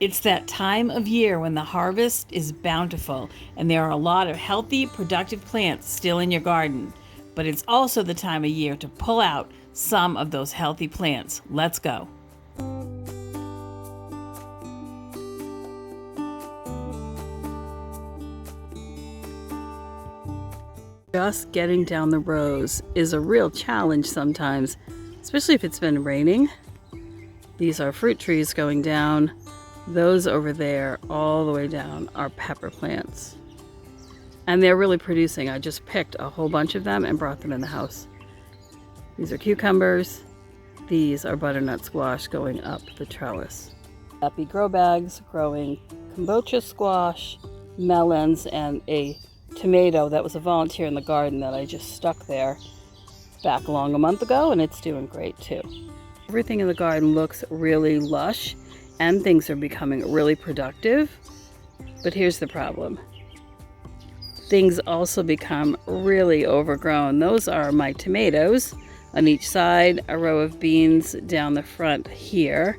It's that time of year when the harvest is bountiful and there are a lot of healthy, productive plants still in your garden. But it's also the time of year to pull out some of those healthy plants. Let's go. Just getting down the rows is a real challenge sometimes, especially if it's been raining. These are fruit trees going down. Those over there, all the way down, are pepper plants. And they're really producing. I just picked a whole bunch of them and brought them in the house. These are cucumbers. These are butternut squash going up the trellis. Happy grow bags growing kombucha squash, melons, and a tomato that was a volunteer in the garden that I just stuck there back along a month ago, and it's doing great too. Everything in the garden looks really lush and things are becoming really productive. But here's the problem. Things also become really overgrown. Those are my tomatoes on each side, a row of beans down the front here.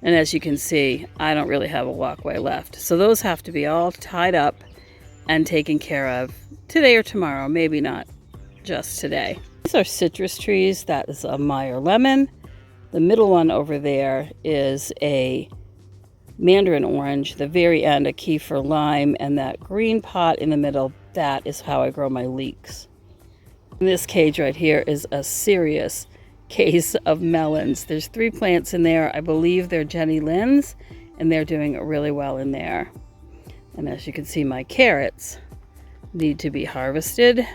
And as you can see, I don't really have a walkway left. So those have to be all tied up and taken care of today or tomorrow, maybe not just today. These are citrus trees. That is a Meyer lemon. The middle one over there is a mandarin orange. The very end, a kefir lime, and that green pot in the middle, that is how I grow my leeks. And this cage right here is a serious case of melons. There's 3 plants in there. I believe they're Jenny Lynn's, and they're doing really well in there. And as you can see, my carrots need to be harvested.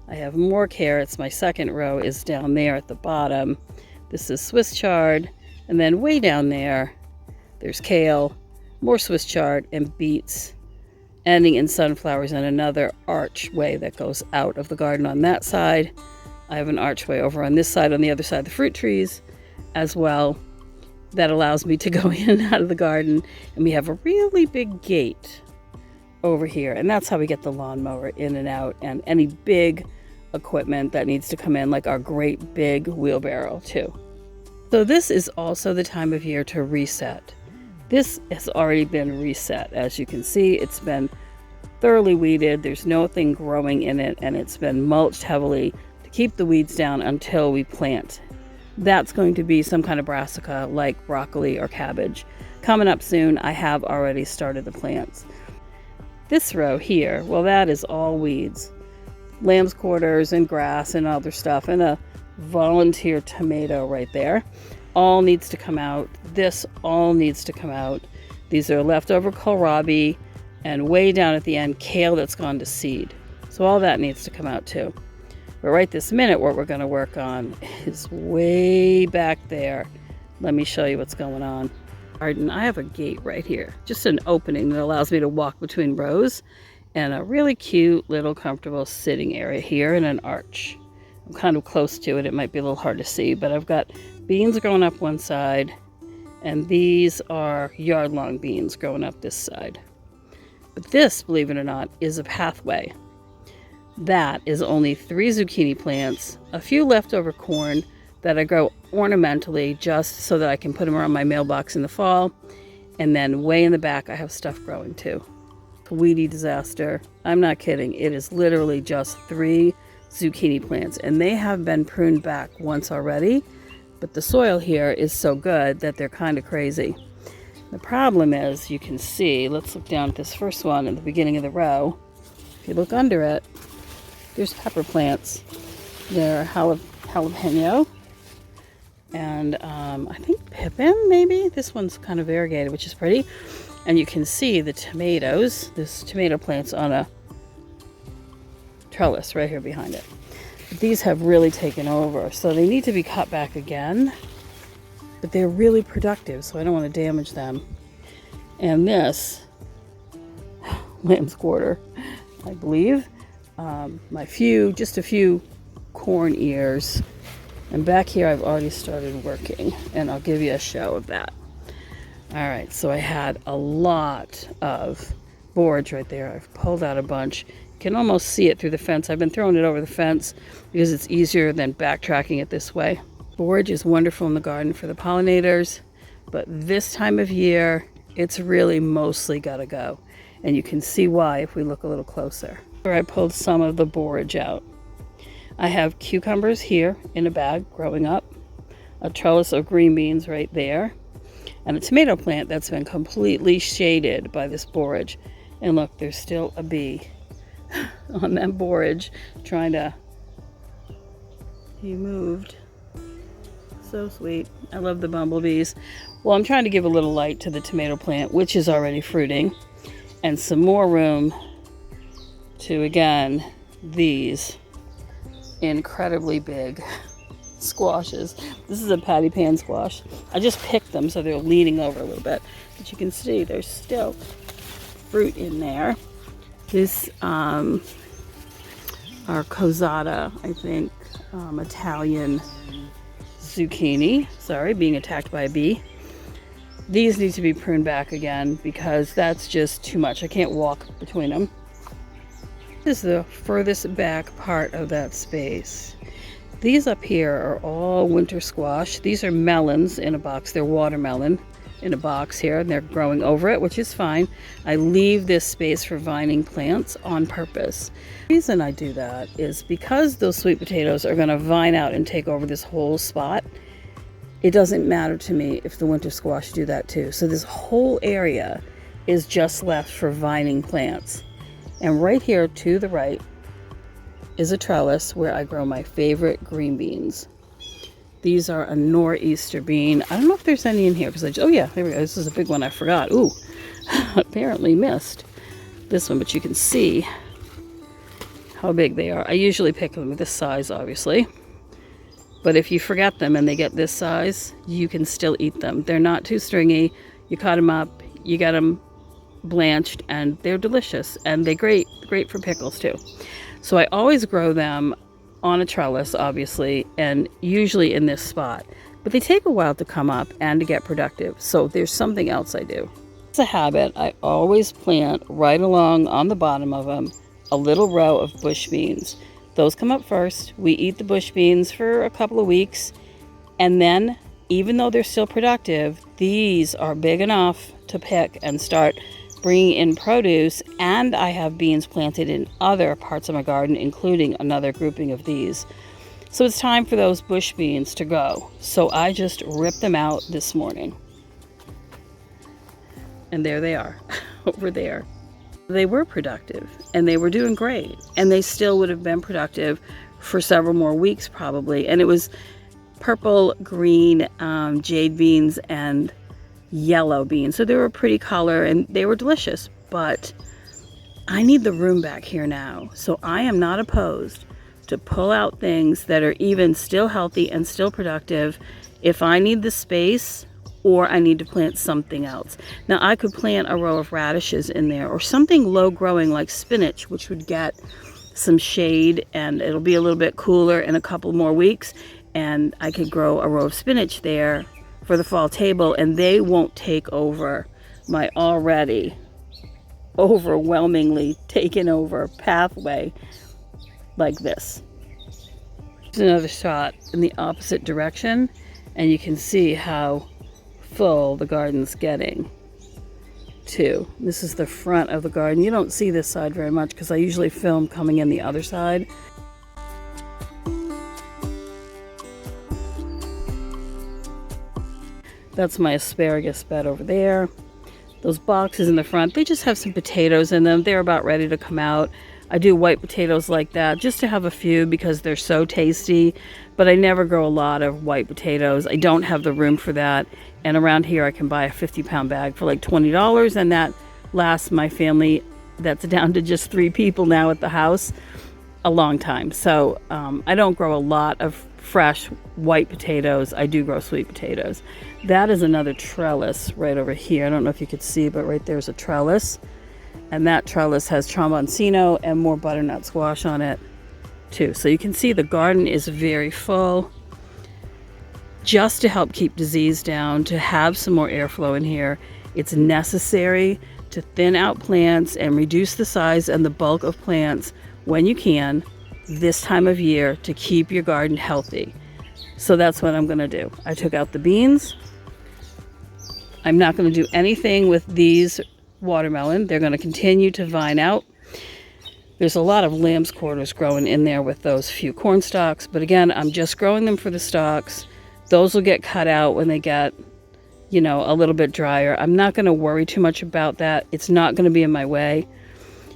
I have more carrots. My second row is down there at the bottom. This is Swiss chard, and then way down there, there's kale, more Swiss chard, and beets, ending in sunflowers and another archway that goes out of the garden on that side. I have an archway over on this side, on the other side, the fruit trees as well. That allows me to go in and out of the garden, and we have a really big gate over here, and that's how we get the lawnmower in and out, and any big equipment that needs to come in, like our great big wheelbarrow too. So this is also the time of year to reset. This has already been reset. As you can see, it's been thoroughly weeded. There's nothing growing in it, and it's been mulched heavily to keep the weeds down until we plant. That's going to be some kind of brassica like broccoli or cabbage. Coming up soon. I have already started the plants. This row here, well, that is all weeds. Lamb's quarters and grass and other stuff, and a volunteer tomato right there. All needs to come out. This all needs to come out. These are leftover kohlrabi, and way down at the end, kale that's gone to seed. So all that needs to come out too. But right this minute, what we're going to work on is way back there. Let me show you what's going on. Garden, I have a gate right here, just an opening that allows me to walk between rows, and a really cute little comfortable sitting area here and an arch. I'm kind of close to it. It might be a little hard to see, but I've got beans growing up one side, and these are yard-long beans growing up this side. But this, believe it or not, is a pathway. That is only 3 zucchini plants, a few leftover corn that I grow ornamentally just so that I can put them around my mailbox in the fall, and then way in the back I have stuff growing too. Weedy disaster. I'm not kidding. It is literally just 3 zucchini plants, and they have been pruned back once already, but the soil here is so good that they're kind of crazy. The problem is, you can see, let's look down at this first one at the beginning of the row. If you look under it, there's pepper plants. They're jalapeno, and I think pippin, maybe. This one's kind of variegated, which is pretty. And you can see the tomatoes, this tomato plant's on a trellis right here behind it. But these have really taken over, so they need to be cut back again. But they're really productive, so I don't want to damage them. And this, lamb's quarter, I believe. Just a few corn ears. And back here I've already started working, and I'll give you a show of that. All right, so I had a lot of boards right there. I've pulled out a bunch. You can almost see it through the fence. I've been throwing it over the fence because it's easier than backtracking it this way. Borage is wonderful in the garden for the pollinators, but this time of year It's really mostly gotta go. And you can see why if we look a little closer. Here I pulled some of the borage out. I have cucumbers here in a bag growing up, a trellis of green beans right there, and a tomato plant that's been completely shaded by this borage. And look, there's still a bee on that borage trying to, he moved. So sweet. I love the bumblebees. Well, I'm trying to give a little light to the tomato plant, which is already fruiting, and some more room to, again, these incredibly big squashes. This is a patty pan squash. I just picked them so they're leaning over a little bit, but you can see there's still fruit in there. This are cosata, I think, Italian zucchini. Sorry, being attacked by a bee. These need to be pruned back again because that's just too much. I can't walk between them. This is the furthest back part of that space. These up here are all winter squash. These are melons in a box. They're watermelon in a box here, and they're growing over it, which is fine. I leave this space for vining plants on purpose. The reason I do that is because those sweet potatoes are going to vine out and take over this whole spot. It doesn't matter to me if the winter squash do that too. So this whole area is just left for vining plants. And right here to the right is a trellis where I grow my favorite green beans. These are a nor'easter bean. I don't know if there's any in here because oh yeah, there we go. This is a big one. I forgot. Ooh, apparently missed this one, but you can see how big they are. I usually pick them this size, obviously. But if you forget them and they get this size, you can still eat them. They're not too stringy. You cut them up, you get them blanched, and they're delicious. And they're great for pickles too. So I always grow them on a trellis, obviously, and usually in this spot. But they take a while to come up and to get productive. So there's something else I do. It's a habit. I always plant right along on the bottom of them a little row of bush beans. Those come up first. We eat the bush beans for a couple of weeks. And then, even though they're still productive, these are big enough to pick and start bringing in produce. And I have beans planted in other parts of my garden, including another grouping of these. So it's time for those bush beans to go. So I just ripped them out this morning. And there they are, over there. They were productive and they were doing great, and they still would have been productive for several more weeks probably. And it was purple, green, jade beans and yellow beans. So they were a pretty color and they were delicious, but I need the room back here now. So I am not opposed to pull out things that are even still healthy and still productive if I need the space or I need to plant something else. Now I could plant a row of radishes in there or something low growing like spinach, which would get some shade and it'll be a little bit cooler in a couple more weeks, and I could grow a row of spinach there for the fall table and they won't take over my already overwhelmingly taken over pathway like this. Here's another shot in the opposite direction and you can see how full the garden's getting too. This is the front of the garden. You don't see this side very much because I usually film coming in the other side. That's my asparagus bed over there. Those boxes in the front, they just have some potatoes in them. They're about ready to come out. I do white potatoes like that just to have a few because they're so tasty, but I never grow a lot of white potatoes. I don't have the room for that. And around here I can buy a 50-pound bag for like $20, and that lasts my family, that's down to just 3 people now at the house, a long time. So I don't grow a lot of fresh white potatoes. I do grow sweet potatoes. That is another trellis right over here. I don't know if you could see, but right there's a trellis. And that trellis has tromboncino and more butternut squash on it too. So you can see the garden is very full. Just to help keep disease down, to have some more airflow in here, it's necessary to thin out plants and reduce the size and the bulk of plants when you can this time of year to keep your garden healthy. So that's what I'm going to do. I took out the beans. I'm not going to do anything with these watermelon. They're going to continue to vine out. There's a lot of lamb's quarters growing in there with those few corn stalks, but again, I'm just growing them for the stalks. Those will get cut out when they get, you know, a little bit drier. I'm not going to worry too much about that. It's not going to be in my way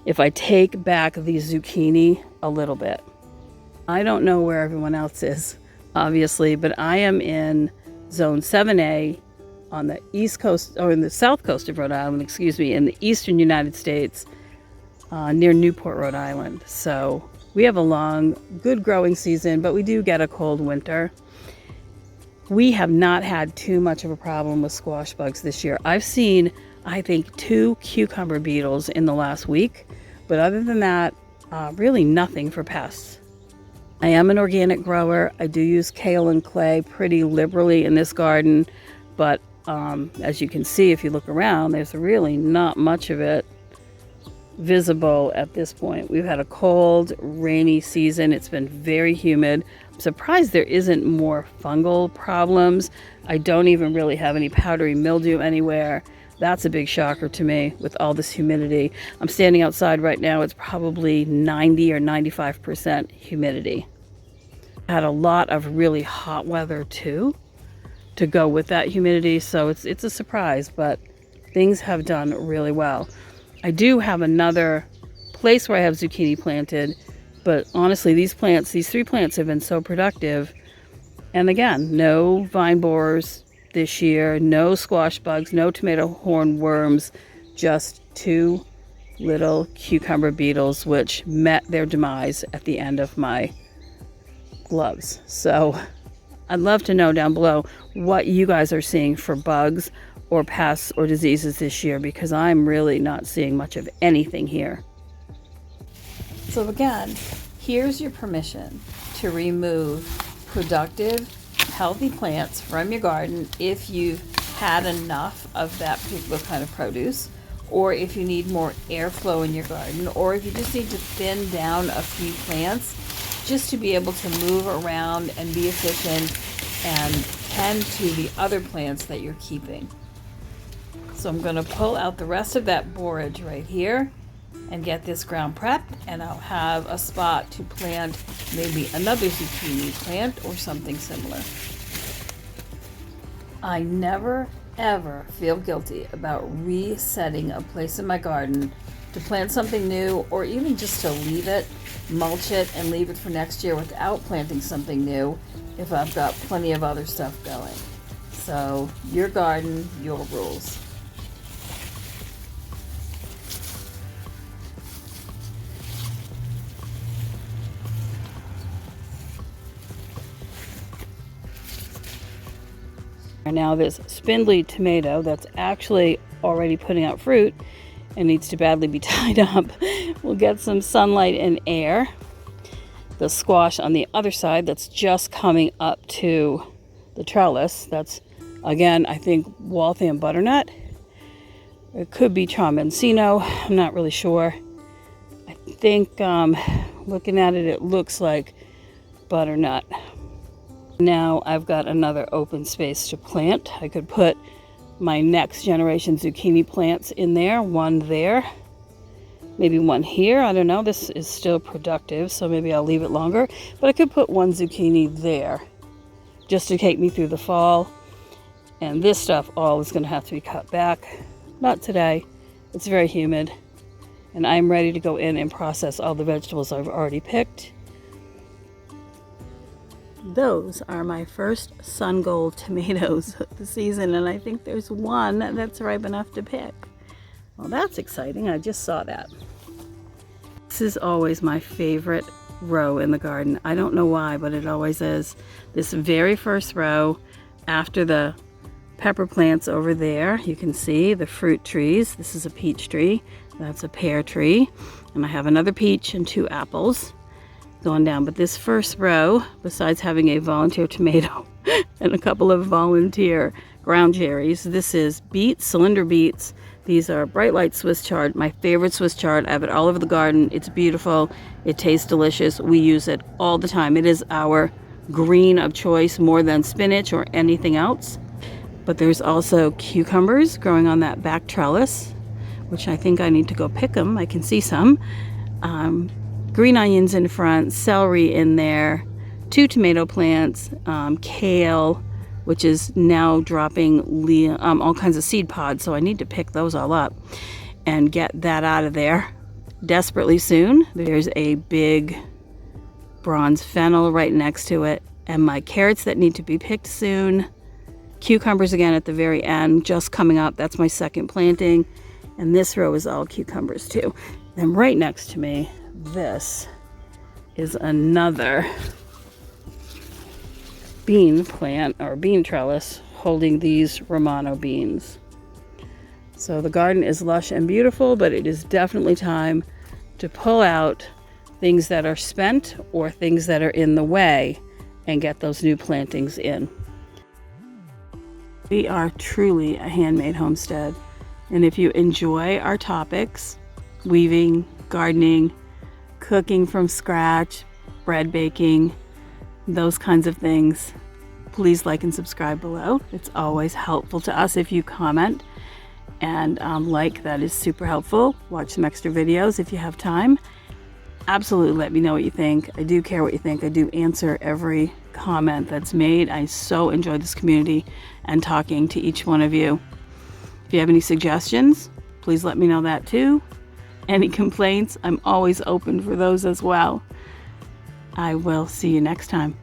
if I take back the zucchini a little bit. I don't know where everyone else is, obviously, but I am in zone 7A on the east coast, or in the south coast of Rhode Island, excuse me, in the eastern United States, near Newport, Rhode Island. So we have a long, good growing season, but we do get a cold winter. We have not had too much of a problem with squash bugs this year. I've seen, I think, 2 cucumber beetles in the last week, but other than that, really nothing for pests. I am an organic grower. I do use kale and clay pretty liberally in this garden, but as you can see, if you look around, there's really not much of it visible at this point. We've had a cold, rainy season. It's been very humid. I'm surprised there isn't more fungal problems. I don't even really have any powdery mildew anywhere. That's a big shocker to me with all this humidity. I'm standing outside right now. It's probably 90 or 95% humidity. I had a lot of really hot weather too to go with that humidity, so it's a surprise, but things have done really well. I do have another place where I have zucchini planted, but honestly, these 3 plants have been so productive. And again, no vine borers this year, no squash bugs, no tomato horn worms, just 2 little cucumber beetles, which met their demise at the end of my gloves. So I'd love to know down below what you guys are seeing for bugs or pests or diseases this year, because I'm really not seeing much of anything here. So again, here's your permission to remove productive, healthy plants from your garden if you've had enough of that particular kind of produce, or if you need more airflow in your garden, or if you just need to thin down a few plants just to be able to move around and be efficient and tend to the other plants that you're keeping. So I'm going to pull out the rest of that borage right here and get this ground prepped, and I'll have a spot to plant maybe another zucchini plant or something similar. I never ever feel guilty about resetting a place in my garden to plant something new, or even just to leave it, mulch it, and leave it for next year without planting something new if I've got plenty of other stuff going. So your garden, your rules. Now this spindly tomato that's actually already putting out fruit and needs to badly be tied up will get some sunlight and air. The squash on the other side that's just coming up to the trellis, that's again, I think Waltham butternut. It could be Trombensino, I'm not really sure. I think looking at it, it looks like butternut. Now I've got another open space to plant. I could put my next generation zucchini plants in there, one there, maybe one here. I don't know, this is still productive, so maybe I'll leave it longer, but I could put one zucchini there just to take me through the fall. And this stuff all is going to have to be cut back. Not today, it's very humid, and I'm ready to go in and process all the vegetables I've already picked. Those are my first sun gold tomatoes of the season, and I think there's one that's ripe enough to pick. Well, that's exciting. I just saw that. This is always my favorite row in the garden. I don't know why, but it always is. This very first row after the pepper plants over there, you can see the fruit trees. This is a peach tree. That's a pear tree. And I have another peach and 2 apples going down. But this first row, besides having a volunteer tomato and a couple of volunteer ground cherries, this is beets, cylinder beets. These are bright light Swiss chard, my favorite Swiss chard. I have it all over the garden. It's beautiful. It tastes delicious. We use it all the time. It is our green of choice more than spinach or anything else. But there's also cucumbers growing on that back trellis, which I think I need to go pick them. I can see some. Green onions in front, celery in there, 2 tomato plants, kale, which is now dropping all kinds of seed pods, so I need to pick those all up and get that out of there desperately soon. There's a big bronze fennel right next to it, and my carrots that need to be picked soon. Cucumbers again at the very end, just coming up. That's my second planting. And this row is all cucumbers too. And right next to me, this is another bean plant or bean trellis holding these Romano beans. So the garden is lush and beautiful, but it is definitely time to pull out things that are spent or things that are in the way and get those new plantings in. We are truly a handmade homestead, and if you enjoy our topics, weaving, gardening, cooking from scratch, bread baking, those kinds of things, please like and subscribe below. It's always helpful to us if you comment, and that is super helpful. Watch some extra videos if you have time. Absolutely let me know what you think. I do care what you think. I do answer every comment that's made. I so enjoy this community and talking to each one of you. If you have any suggestions, please let me know that too. Any complaints, I'm always open for those as well. I will see you next time.